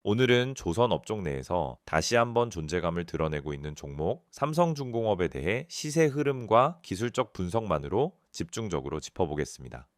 오늘은 조선 업종 내에서 다시 한번 존재감을 드러내고 있는 종목 삼성중공업에 대해 시세 흐름과 기술적 분석만으로 집중적으로 짚어보겠습니다.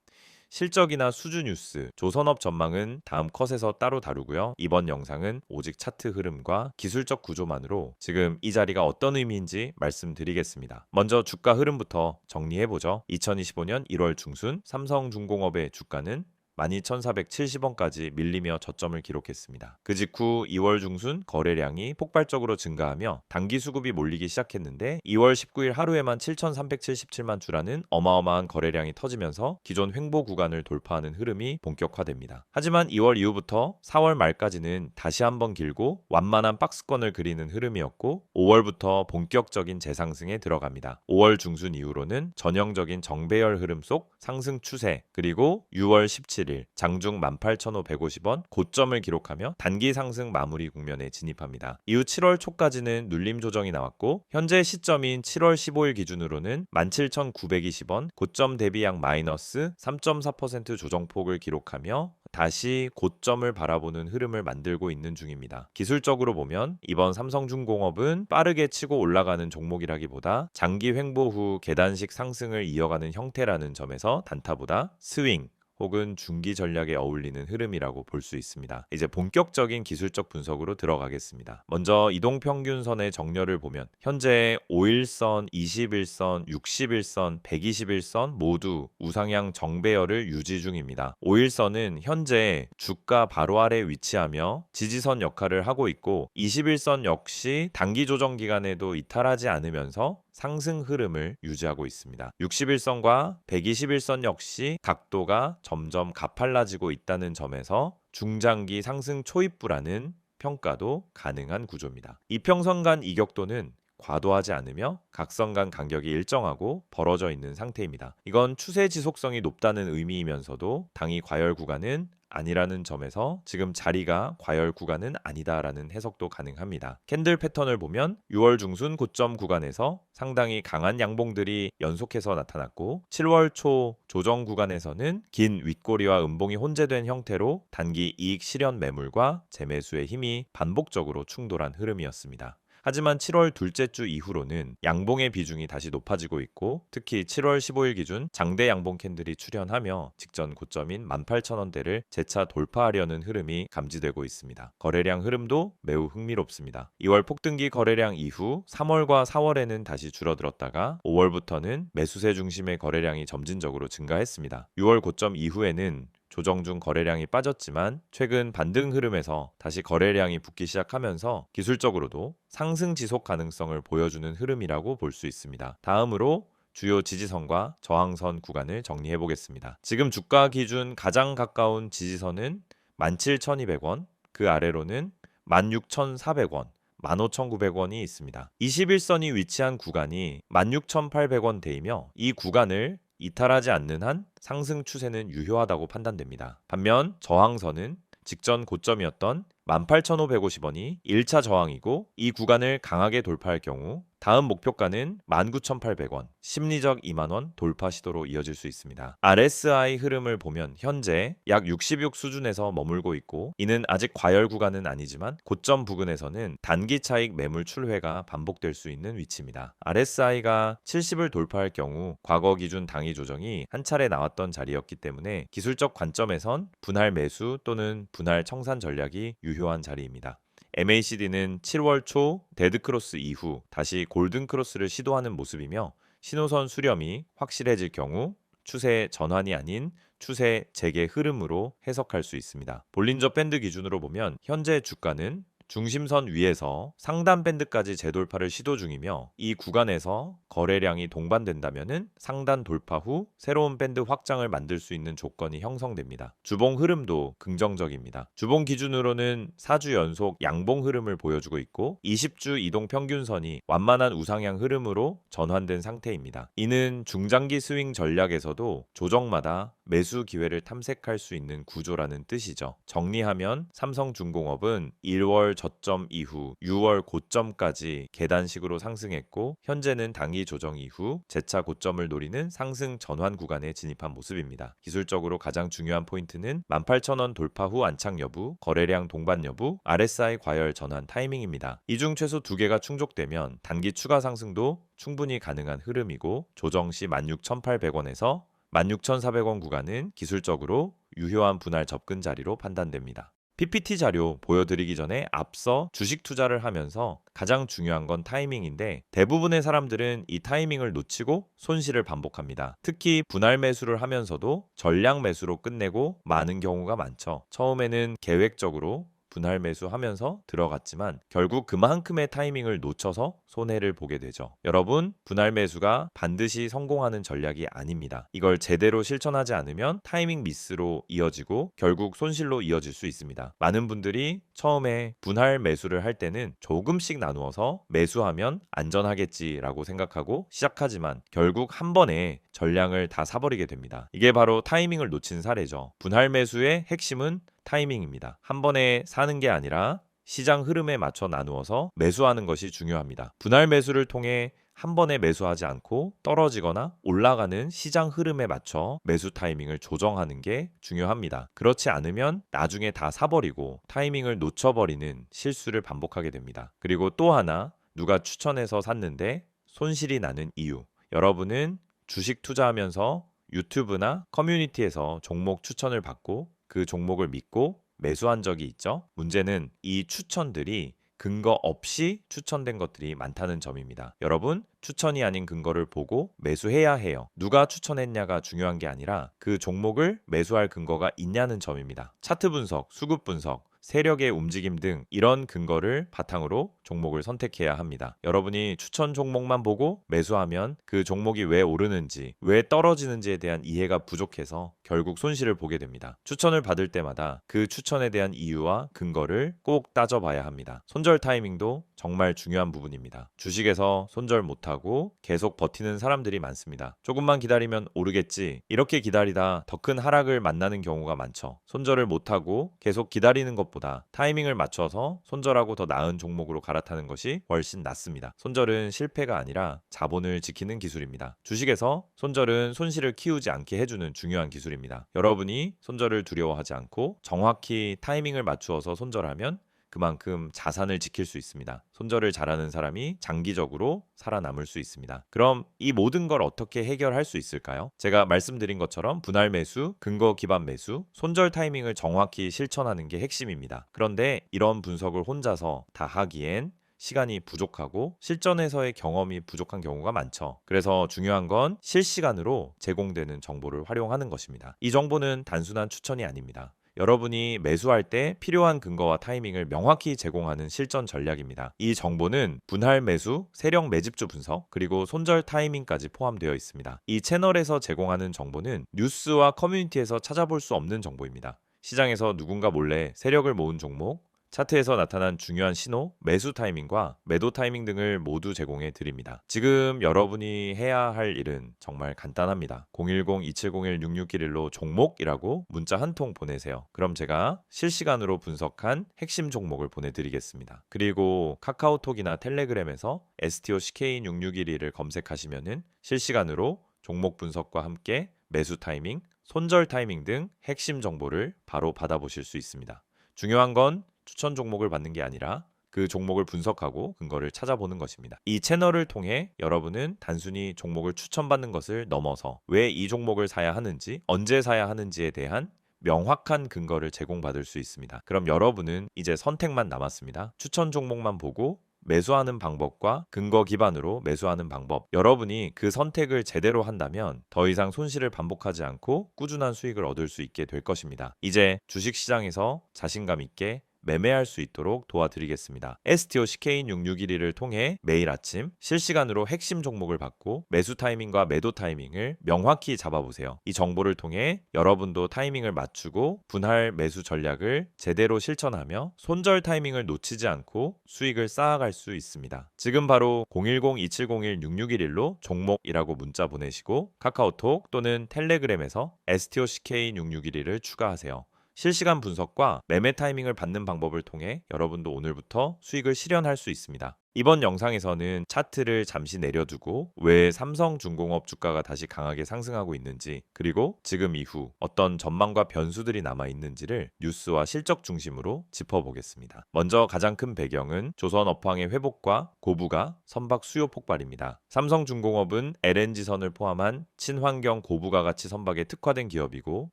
실적이나 수주 뉴스, 조선업 전망은 다음 컷에서 따로 다루고요. 이번 영상은 오직 차트 흐름과 기술적 구조만으로 지금 이 자리가 어떤 의미인지 말씀드리겠습니다. 먼저 주가 흐름부터 정리해보죠. 2025년 1월 중순 삼성중공업의 주가는 12,470원까지 밀리며 저점을 기록했습니다. 그 직후 2월 중순 거래량이 폭발적으로 증가하며 단기 수급이 몰리기 시작했는데 2월 19일 하루에만 7,377만 주라는 어마어마한 거래량이 터지면서 기존 횡보 구간을 돌파하는 흐름이 본격화됩니다. 하지만 2월 이후부터 4월 말까지는 다시 한번 길고 완만한 박스권을 그리는 흐름이었고 5월부터 본격적인 재상승에 들어갑니다. 5월 중순 이후로는 전형적인 정배열 흐름 속 상승 추세, 그리고 6월 17일 장중 18,550원 고점을 기록하며 단기 상승 마무리 국면에 진입합니다. 이후 7월 초까지는 눌림 조정이 나왔고 현재 시점인 7월 15일 기준으로는 17,920원 고점 대비 약 마이너스 3.4% 조정폭을 기록하며 다시 고점을 바라보는 흐름을 만들고 있는 중입니다. 기술적으로 보면 이번 삼성중공업은 빠르게 치고 올라가는 종목이라기보다 장기 횡보 후 계단식 상승을 이어가는 형태라는 점에서 단타보다 스윙 혹은 중기 전략에 어울리는 흐름이라고 볼 수 있습니다. 이제 본격적인 기술적 분석으로 들어가겠습니다. 먼저 이동평균선의 정렬을 보면 현재 5일선, 21선, 61선, 121선 모두 우상향 정배열을 유지 중입니다. 5일선은 현재 주가 바로 아래 위치하며 지지선 역할을 하고 있고 21선 역시 단기 조정 기간에도 이탈하지 않으면서 상승 흐름을 유지하고 있습니다. 61선과 121선 역시 각도가 점점 가팔라지고 있다는 점에서 중장기 상승 초입부라는 평가도 가능한 구조입니다. 이평선 간 이격도는 과도하지 않으며 각선 간 간격이 일정하고 벌어져 있는 상태입니다. 이건 추세 지속성이 높다는 의미이면서도 당이 과열 구간은 아니라는 점에서 지금 자리가 과열 구간은 아니다라는 해석도 가능합니다. 캔들 패턴을 보면 6월 중순 고점 구간에서 상당히 강한 양봉들이 연속해서 나타났고 7월 초 조정 구간에서는 긴 윗꼬리와 음봉이 혼재된 형태로 단기 이익 실현 매물과 재매수의 힘이 반복적으로 충돌한 흐름이었습니다. 하지만 7월 둘째 주 이후로는 양봉의 비중이 다시 높아지고 있고 특히 7월 15일 기준 장대 양봉 캔들이 출현하며 직전 고점인 18,000원대를 재차 돌파하려는 흐름이 감지되고 있습니다. 거래량 흐름도 매우 흥미롭습니다. 2월 폭등기 거래량 이후 3월과 4월에는 다시 줄어들었다가 5월부터는 매수세 중심의 거래량이 점진적으로 증가했습니다. 6월 고점 이후에는 조정 중 거래량이 빠졌지만 최근 반등 흐름에서 다시 거래량이 붙기 시작하면서 기술적으로도 상승 지속 가능성을 보여주는 흐름이라고 볼 수 있습니다. 다음으로 주요 지지선과 저항선 구간을 정리해 보겠습니다. 지금 주가 기준 가장 가까운 지지선은 17,200원, 그 아래로는 16,400원, 15,900원이 있습니다. 21선이 위치한 구간이 16,800원대이며 이 구간을 이탈하지 않는 한 상승 추세는 유효하다고 판단됩니다. 반면 저항선은 직전 고점이었던 18,550원이 1차 저항이고 이 구간을 강하게 돌파할 경우 다음 목표가는 19,800원, 심리적 2만원 돌파 시도로 이어질 수 있습니다. RSI 흐름을 보면 현재 약 66 수준에서 머물고 있고 이는 아직 과열 구간은 아니지만 고점 부근에서는 단기 차익 매물 출회가 반복될 수 있는 위치입니다. RSI가 70을 돌파할 경우 과거 기준 당위 조정이 한 차례 나왔던 자리였기 때문에 기술적 관점에선 분할 매수 또는 분할 청산 전략이 유효한 자리입니다. MACD는 7월 초 데드크로스 이후 다시 골든크로스를 시도하는 모습이며 신호선 수렴이 확실해질 경우 추세 전환이 아닌 추세 재개 흐름으로 해석할 수 있습니다. 볼린저 밴드 기준으로 보면 현재 주가는 중심선 위에서 상단 밴드까지 재돌파를 시도 중이며 이 구간에서 거래량이 동반된다면 상단 돌파 후 새로운 밴드 확장을 만들 수 있는 조건이 형성됩니다. 주봉 흐름도 긍정적입니다. 주봉 기준으로는 4주 연속 양봉 흐름을 보여주고 있고 20주 이동 평균선이 완만한 우상향 흐름으로 전환된 상태입니다. 이는 중장기 스윙 전략에서도 조정마다 매수 기회를 탐색할 수 있는 구조라는 뜻이죠. 정리하면 삼성중공업은 1월 저점 이후 6월 고점까지 계단식으로 상승했고 현재는 단기 조정 이후 재차 고점을 노리는 상승 전환 구간에 진입한 모습입니다. 기술적으로 가장 중요한 포인트는 18,000원 돌파 후 안착 여부, 거래량 동반 여부, RSI 과열 전환 타이밍입니다. 이 중 최소 2개가 충족되면 단기 추가 상승도 충분히 가능한 흐름이고 조정 시 16,800원에서 16,400원 구간은 기술적으로 유효한 분할 접근 자리로 판단됩니다. PPT 자료 보여드리기 전에 앞서 주식 투자를 하면서 가장 중요한 건 타이밍인데 대부분의 사람들은 이 타이밍을 놓치고 손실을 반복합니다. 특히 분할 매수를 하면서도 전량 매수로 끝내고 마는 경우가 많죠. 처음에는 계획적으로 분할 매수하면서 들어갔지만 결국 그만큼의 타이밍을 놓쳐서 손해를 보게 되죠. 여러분, 분할 매수가 반드시 성공하는 전략이 아닙니다. 이걸 제대로 실천하지 않으면 타이밍 미스로 이어지고 결국 손실로 이어질 수 있습니다. 많은 분들이 처음에 분할 매수를 할 때는 조금씩 나누어서 매수하면 안전하겠지라고 생각하고 시작하지만 결국 한 번에 전량을 다 사버리게 됩니다. 이게 바로 타이밍을 놓친 사례죠. 분할 매수의 핵심은 타이밍입니다. 한 번에 사는 게 아니라 시장 흐름에 맞춰 나누어서 매수하는 것이 중요합니다. 분할 매수를 통해 한 번에 매수하지 않고 떨어지거나 올라가는 시장 흐름에 맞춰 매수 타이밍을 조정하는 게 중요합니다. 그렇지 않으면 나중에 다 사버리고 타이밍을 놓쳐버리는 실수를 반복하게 됩니다. 그리고 또 하나, 누가 추천해서 샀는데 손실이 나는 이유. 여러분은 주식 투자하면서 유튜브나 커뮤니티에서 종목 추천을 받고 그 종목을 믿고 매수한 적이 있죠. 문제는 이 추천들이 근거 없이 추천된 것들이 많다는 점입니다. 여러분, 추천이 아닌 근거를 보고 매수해야 해요. 누가 추천했냐가 중요한 게 아니라 그 종목을 매수할 근거가 있냐는 점입니다. 차트 분석, 수급 분석, 세력의 움직임 등 이런 근거를 바탕으로 종목을 선택해야 합니다. 여러분이 추천 종목만 보고 매수하면 그 종목이 왜 오르는지, 왜 떨어지는지에 대한 이해가 부족해서 결국 손실을 보게 됩니다. 추천을 받을 때마다 그 추천에 대한 이유와 근거를 꼭 따져봐야 합니다. 손절 타이밍도 정말 중요한 부분입니다. 주식에서 손절 못하고 계속 버티는 사람들이 많습니다. 조금만 기다리면 오르겠지. 이렇게 기다리다 더 큰 하락을 만나는 경우가 많죠. 손절을 못하고 계속 기다리는 것보다 타이밍을 맞춰서 손절하고 더 나은 종목으로 갈아타는 것이 훨씬 낫습니다. 손절은 실패가 아니라 자본을 지키는 기술입니다. 주식에서 손절은 손실을 키우지 않게 해주는 중요한 기술입니다. 여러분이 손절을 두려워하지 않고 정확히 타이밍을 맞추어서 손절하면 그만큼 자산을 지킬 수 있습니다. 손절을 잘하는 사람이 장기적으로 살아남을 수 있습니다. 그럼 이 모든 걸 어떻게 해결할 수 있을까요? 제가 말씀드린 것처럼 분할 매수, 근거 기반 매수, 손절 타이밍을 정확히 실천하는 게 핵심입니다. 그런데 이런 분석을 혼자서 다 하기엔 시간이 부족하고 실전에서의 경험이 부족한 경우가 많죠. 그래서 중요한 건 실시간으로 제공되는 정보를 활용하는 것입니다. 이 정보는 단순한 추천이 아닙니다. 여러분이 매수할 때 필요한 근거와 타이밍을 명확히 제공하는 실전 전략입니다. 이 정보는 분할 매수, 세력 매집주 분석, 그리고 손절 타이밍까지 포함되어 있습니다. 이 채널에서 제공하는 정보는 뉴스와 커뮤니티에서 찾아볼 수 없는 정보입니다. 시장에서 누군가 몰래 세력을 모은 종목, 차트에서 나타난 중요한 신호, 매수 타이밍과 매도 타이밍 등을 모두 제공해 드립니다. 지금 여러분이 해야 할 일은 정말 간단합니다. 010-2701-6611로 종목이라고 문자 한 통 보내세요. 그럼 제가 실시간으로 분석한 핵심 종목을 보내드리겠습니다. 그리고 카카오톡이나 텔레그램에서 STOCK661을 검색하시면은 실시간으로 종목 분석과 함께 매수 타이밍, 손절 타이밍 등 핵심 정보를 바로 받아보실 수 있습니다. 중요한 건 추천 종목을 받는 게 아니라 그 종목을 분석하고 근거를 찾아보는 것입니다. 이 채널을 통해 여러분은 단순히 종목을 추천받는 것을 넘어서 왜 이 종목을 사야 하는지, 언제 사야 하는지에 대한 명확한 근거를 제공받을 수 있습니다. 그럼 여러분은 이제 선택만 남았습니다. 추천 종목만 보고 매수하는 방법과 근거 기반으로 매수하는 방법. 여러분이 그 선택을 제대로 한다면 더 이상 손실을 반복하지 않고 꾸준한 수익을 얻을 수 있게 될 것입니다. 이제 주식시장에서 자신감 있게 매매할 수 있도록 도와드리겠습니다. STOCK661을 통해 매일 아침 실시간으로 핵심 종목을 받고 매수 타이밍과 매도 타이밍을 명확히 잡아보세요. 이 정보를 통해 여러분도 타이밍을 맞추고 분할 매수 전략을 제대로 실천하며 손절 타이밍을 놓치지 않고 수익을 쌓아갈 수 있습니다. 지금 바로 010-2701-6611로 종목이라고 문자 보내시고 카카오톡 또는 텔레그램에서 STOCK661을 추가하세요. 실시간 분석과 매매 타이밍을 받는 방법을 통해 여러분도 오늘부터 수익을 실현할 수 있습니다. 이번 영상에서는 차트를 잠시 내려두고 왜 삼성중공업 주가가 다시 강하게 상승하고 있는지, 그리고 지금 이후 어떤 전망과 변수들이 남아 있는지를 뉴스와 실적 중심으로 짚어보겠습니다. 먼저 가장 큰 배경은 조선 업황의 회복과 고부가 선박 수요 폭발입니다. 삼성중공업은 LNG선을 포함한 친환경 고부가 가치 선박에 특화된 기업이고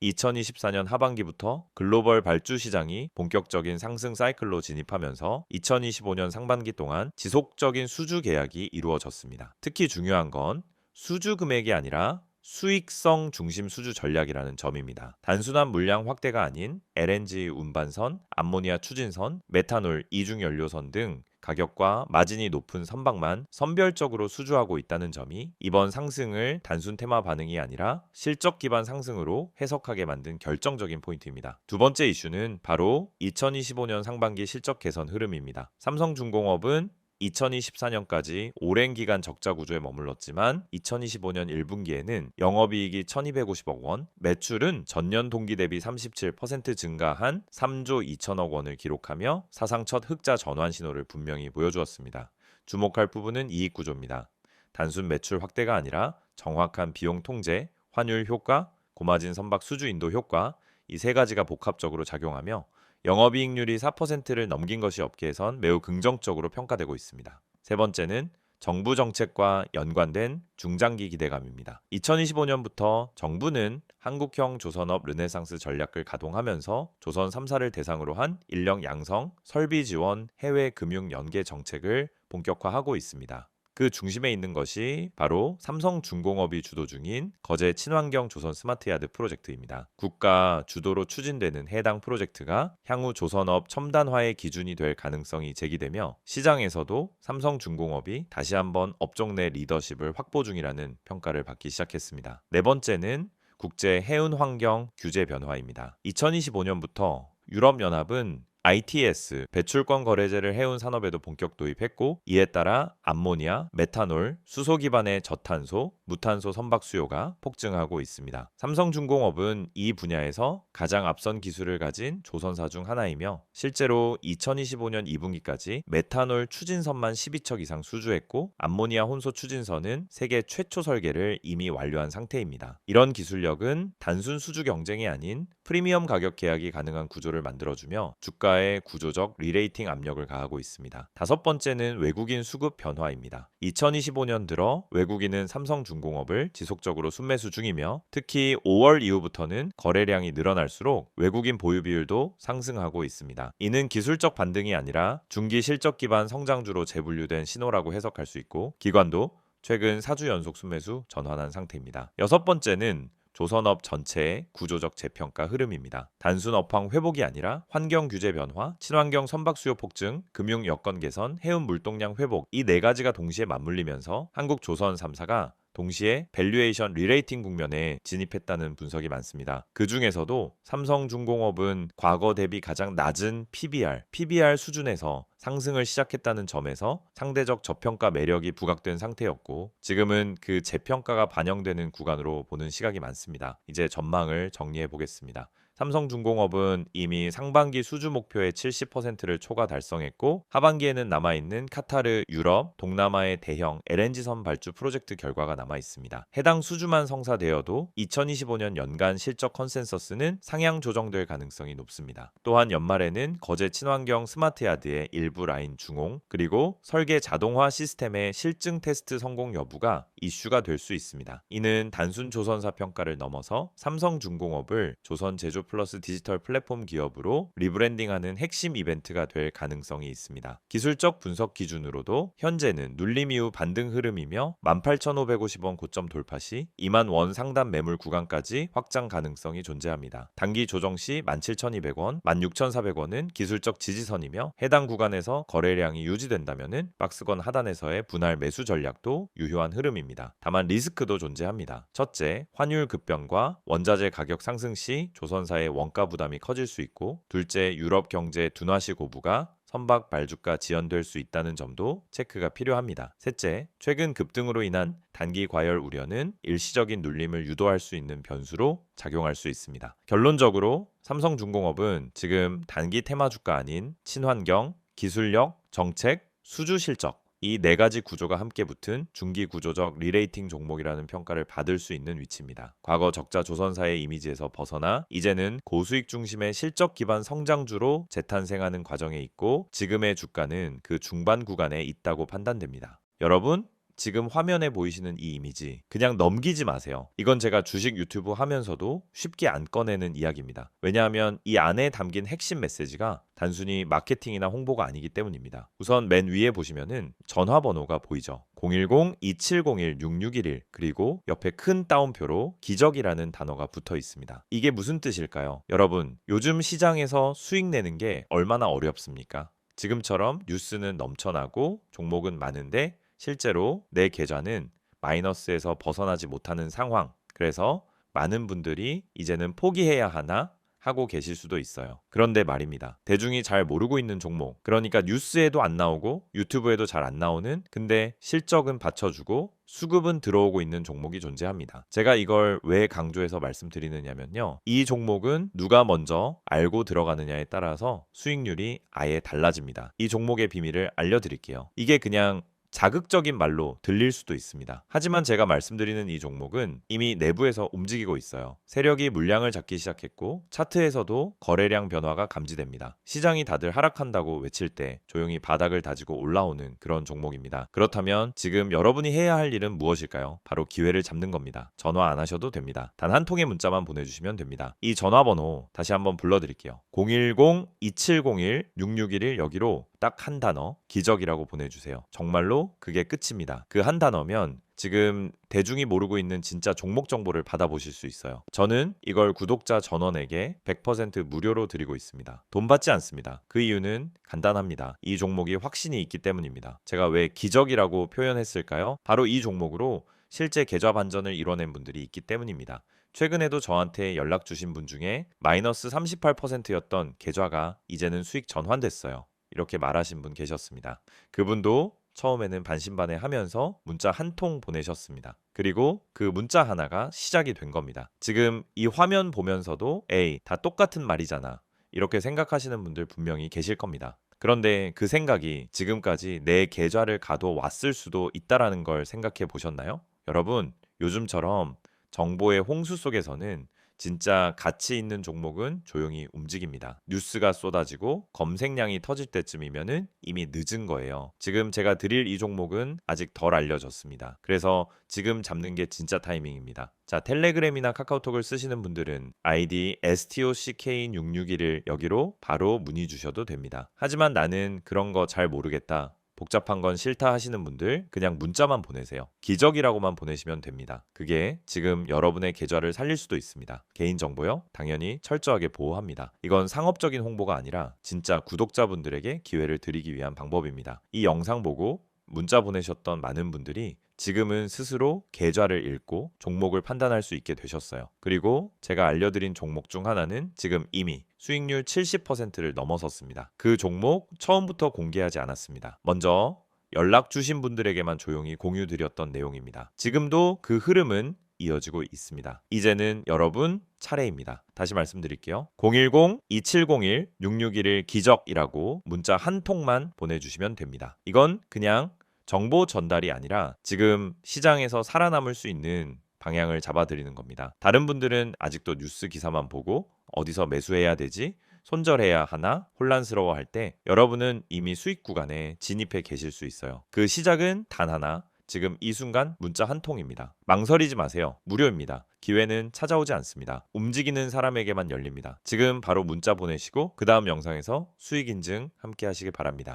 2024년 하반기부터 글로벌 발주 시장이 본격적인 상승 사이클로 진입하면서 2025년 상반기 동안 지속적인 수주 계약이 이루어졌습니다. 특히 중요한 건 수주 금액이 아니라 수익성 중심 수주 전략이라는 점입니다. 단순한 물량 확대가 아닌 LNG 운반선, 암모니아 추진선, 메탄올 이중 연료선 등 가격과 마진이 높은 선박만 선별적으로 수주하고 있다는 점이 이번 상승을 단순 테마 반응이 아니라 실적 기반 상승으로 해석하게 만든 결정적인 포인트입니다. 두 번째 이슈는 바로 2025년 상반기 실적 개선 흐름입니다. 삼성중공업은 2024년까지 오랜 기간 적자 구조에 머물렀지만 2025년 1분기에는 영업이익이 1250억 원, 매출은 전년 동기 대비 37% 증가한 3조 2천억 원을 기록하며 사상 첫 흑자 전환 신호를 분명히 보여주었습니다. 주목할 부분은 이익 구조입니다. 단순 매출 확대가 아니라 정확한 비용 통제, 환율 효과, 고마진 선박 수주 인도 효과, 이 세 가지가 복합적으로 작용하며 영업이익률이 4%를 넘긴 것이 업계에선 매우 긍정적으로 평가되고 있습니다. 세 번째는 정부 정책과 연관된 중장기 기대감입니다. 2025년부터 정부는 한국형 조선업 르네상스 전략을 가동하면서 조선 3사를 대상으로 한 인력 양성, 설비 지원, 해외 금융 연계 정책을 본격화하고 있습니다. 그 중심에 있는 것이 바로 삼성중공업이 주도 중인 거제 친환경 조선 스마트야드 프로젝트입니다. 국가 주도로 추진되는 해당 프로젝트가 향후 조선업 첨단화의 기준이 될 가능성이 제기되며 시장에서도 삼성중공업이 다시 한번 업종 내 리더십을 확보 중이라는 평가를 받기 시작했습니다. 네 번째는 국제 해운 환경 규제 변화입니다. 2025년부터 유럽연합은 ITS 배출권 거래제를 해운 산업에도 본격 도입했고 이에 따라 암모니아, 메탄올, 수소 기반의 저탄소, 무탄소 선박 수요가 폭증하고 있습니다. 삼성중공업은 이 분야에서 가장 앞선 기술을 가진 조선사 중 하나이며 실제로 2025년 2분기까지 메탄올 추진선만 12척 이상 수주했고 암모니아 혼소 추진선은 세계 최초 설계를 이미 완료한 상태입니다. 이런 기술력은 단순 수주 경쟁이 아닌 프리미엄 가격 계약이 가능한 구조를 만들어주며 주가에 구조적 리레이팅 압력을 가하고 있습니다. 다섯 번째는 외국인 수급 변화입니다. 2025년 들어 외국인은 삼성중공업을 지속적으로 순매수 중이며 특히 5월 이후부터는 거래량이 늘어날수록 외국인 보유 비율도 상승하고 있습니다. 이는 기술적 반등이 아니라 중기 실적 기반 성장주로 재분류된 신호라고 해석할 수 있고 기관도 최근 4주 연속 순매수 전환한 상태입니다. 여섯 번째는 조선업 전체의 구조적 재평가 흐름입니다. 단순 업황 회복이 아니라 환경 규제 변화, 친환경 선박 수요 폭증, 금융 여건 개선, 해운 물동량 회복 이 네 가지가 동시에 맞물리면서 한국 조선 3사가 동시에 밸류에이션 리레이팅 국면에 진입했다는 분석이 많습니다. 그 중에서도 삼성중공업은 과거 대비 가장 낮은 PBR 수준에서 상승을 시작했다는 점에서 상대적 저평가 매력이 부각된 상태였고 지금은 그 재평가가 반영되는 구간으로 보는 시각이 많습니다. 이제 전망을 정리해 보겠습니다. 삼성중공업은 이미 상반기 수주 목표의 70%를 초과 달성했고 하반기에는 남아있는 카타르, 유럽, 동남아의 대형 LNG선 발주 프로젝트 결과가 남아있습니다. 해당 수주만 성사되어도 2025년 연간 실적 컨센서스는 상향 조정될 가능성이 높습니다. 또한 연말에는 거제 친환경 스마트야드의 일부 라인 중공 그리고 설계 자동화 시스템의 실증 테스트 성공 여부가 이슈가 될 수 있습니다. 이는 단순 조선사 평가를 넘어서 삼성중공업을 조선 제조 플러스 디지털 플랫폼 기업으로 리브랜딩하는 핵심 이벤트가 될 가능성이 있습니다. 기술적 분석 기준으로도 현재는 눌림 이후 반등 흐름이며 18,550원 고점 돌파 시 2만 원 상단 매물 구간까지 확장 가능성이 존재합니다. 단기 조정 시 17,200원, 16,400원은 기술적 지지선이며 해당 구간에서 거래량이 유지된다면 박스권 하단에서의 분할 매수 전략도 유효한 흐름입니다. 다만 리스크도 존재합니다. 첫째, 환율 급변과 원자재 가격 상승 시 조선사의 원가 부담이 커질 수 있고 둘째, 유럽 경제 둔화시 고부가 선박 발주가 지연될 수 있다는 점도 체크가 필요합니다. 셋째, 최근 급등으로 인한 단기 과열 우려는 일시적인 눌림을 유도할 수 있는 변수로 작용할 수 있습니다. 결론적으로 삼성중공업은 지금 단기 테마 주가 아닌 친환경, 기술력, 정책, 수주 실적 이 네 가지 구조가 함께 붙은 중기 구조적 리레이팅 종목이라는 평가를 받을 수 있는 위치입니다. 과거 적자 조선사의 이미지에서 벗어나 이제는 고수익 중심의 실적 기반 성장주로 재탄생하는 과정에 있고 지금의 주가는 그 중반 구간에 있다고 판단됩니다. 여러분, 지금 화면에 보이시는 이 이미지 그냥 넘기지 마세요. 이건 제가 주식 유튜브 하면서도 쉽게 안 꺼내는 이야기입니다. 왜냐하면 이 안에 담긴 핵심 메시지가 단순히 마케팅이나 홍보가 아니기 때문입니다. 우선 맨 위에 보시면은 전화번호가 보이죠. 010-2701-6611 그리고 옆에 큰 따옴표로 기적이라는 단어가 붙어 있습니다. 이게 무슨 뜻일까요? 여러분, 요즘 시장에서 수익 내는 게 얼마나 어렵습니까? 지금처럼 뉴스는 넘쳐나고 종목은 많은데 실제로 내 계좌는 마이너스에서 벗어나지 못하는 상황. 그래서 많은 분들이 이제는 포기해야 하나 하고 계실 수도 있어요. 그런데 말입니다. 대중이 잘 모르고 있는 종목. 그러니까 뉴스에도 안 나오고 유튜브에도 잘 안 나오는 근데 실적은 받쳐주고 수급은 들어오고 있는 종목이 존재합니다. 제가 이걸 왜 강조해서 말씀드리느냐면요. 이 종목은 누가 먼저 알고 들어가느냐에 따라서 수익률이 아예 달라집니다. 이 종목의 비밀을 알려드릴게요. 이게 그냥 자극적인 말로 들릴 수도 있습니다. 하지만 제가 말씀드리는 이 종목은 이미 내부에서 움직이고 있어요. 세력이 물량을 잡기 시작했고 차트에서도 거래량 변화가 감지됩니다. 시장이 다들 하락한다고 외칠 때 조용히 바닥을 다지고 올라오는 그런 종목입니다. 그렇다면 지금 여러분이 해야 할 일은 무엇일까요? 바로 기회를 잡는 겁니다. 전화 안 하셔도 됩니다. 단 한 통의 문자만 보내주시면 됩니다. 이 전화번호 다시 한번 불러드릴게요. 010-2701-6611 여기로 딱 한 단어 기적이라고 보내주세요. 정말로 그게 끝입니다. 그 한 단어면 지금 대중이 모르고 있는 진짜 종목 정보를 받아보실 수 있어요. 저는 이걸 구독자 전원에게 100% 무료로 드리고 있습니다. 돈 받지 않습니다. 그 이유는 간단합니다. 이 종목이 확신이 있기 때문입니다. 제가 왜 기적이라고 표현했을까요? 바로 이 종목으로 실제 계좌 반전을 이뤄낸 분들이 있기 때문입니다. 최근에도 저한테 연락 주신 분 중에 마이너스 38%였던 계좌가 이제는 수익 전환됐어요. 이렇게 말하신 분 계셨습니다. 그분도 처음에는 반신반의하면서 문자 한 통 보내셨습니다. 그리고 그 문자 하나가 시작이 된 겁니다. 지금 이 화면 보면서도 에이, 다 똑같은 말이잖아. 이렇게 생각하시는 분들 분명히 계실 겁니다. 그런데 그 생각이 지금까지 내 계좌를 가둬왔을 수도 있다라는 걸 생각해 보셨나요? 여러분, 요즘처럼 정보의 홍수 속에서는 진짜 가치 있는 종목은 조용히 움직입니다. 뉴스가 쏟아지고 검색량이 터질 때쯤이면은 이미 늦은 거예요. 지금 제가 드릴 이 종목은 아직 덜 알려졌습니다. 그래서 지금 잡는 게 진짜 타이밍입니다. 자, 텔레그램이나 카카오톡을 쓰시는 분들은 아이디 STOCK661을 여기로 바로 문의 주셔도 됩니다. 하지만 나는 그런 거 잘 모르겠다. 복잡한 건 싫다 하시는 분들 그냥 문자만 보내세요. 기적이라고만 보내시면 됩니다. 그게 지금 여러분의 계좌를 살릴 수도 있습니다. 개인정보요? 당연히 철저하게 보호합니다. 이건 상업적인 홍보가 아니라 진짜 구독자분들에게 기회를 드리기 위한 방법입니다. 이 영상 보고 문자 보내셨던 많은 분들이 지금은 스스로 계좌를 읽고 종목을 판단할 수 있게 되셨어요. 그리고 제가 알려드린 종목 중 하나는 지금 이미 수익률 70%를 넘어섰습니다. 그 종목 처음부터 공개하지 않았습니다. 먼저 연락 주신 분들에게만 조용히 공유드렸던 내용입니다. 지금도 그 흐름은 이어지고 있습니다. 이제는 여러분 차례입니다. 다시 말씀드릴게요. 010-2701-6611 기적이라고 문자 한 통만 보내주시면 됩니다. 이건 그냥 정보 전달이 아니라 지금 시장에서 살아남을 수 있는 방향을 잡아드리는 겁니다. 다른 분들은 아직도 뉴스 기사만 보고 어디서 매수해야 되지? 손절해야 하나? 혼란스러워할 때 여러분은 이미 수익 구간에 진입해 계실 수 있어요. 그 시작은 단 하나. 지금 이 순간 문자 한 통입니다. 망설이지 마세요. 무료입니다. 기회는 찾아오지 않습니다. 움직이는 사람에게만 열립니다. 지금 바로 문자 보내시고 그 다음 영상에서 수익 인증 함께 하시길 바랍니다.